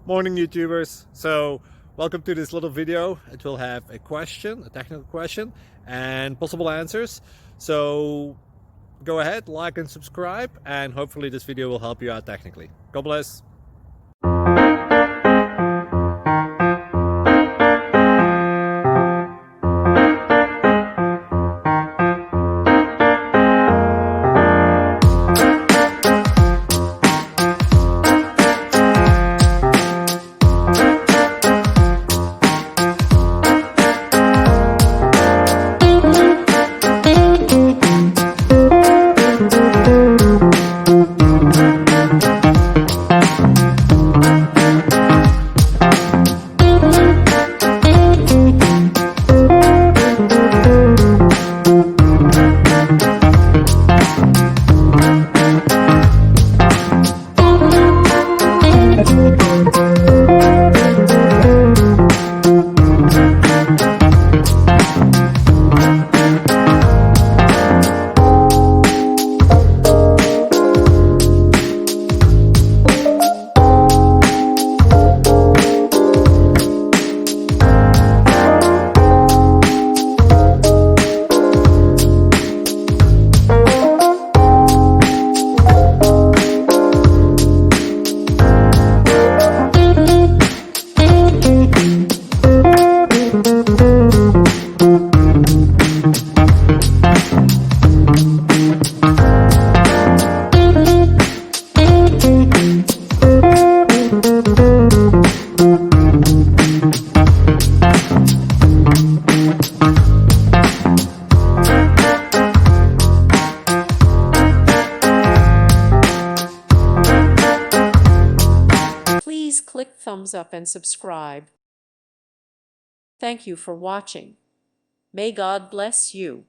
Morning YouTubers. So welcome to this little video. It will have a question, a technical question, and possible answers. So go ahead, like and subscribe, and hopefully this video will help you out technically. God bless. Please click thumbs up and subscribe. Thank you for watching. May God bless you.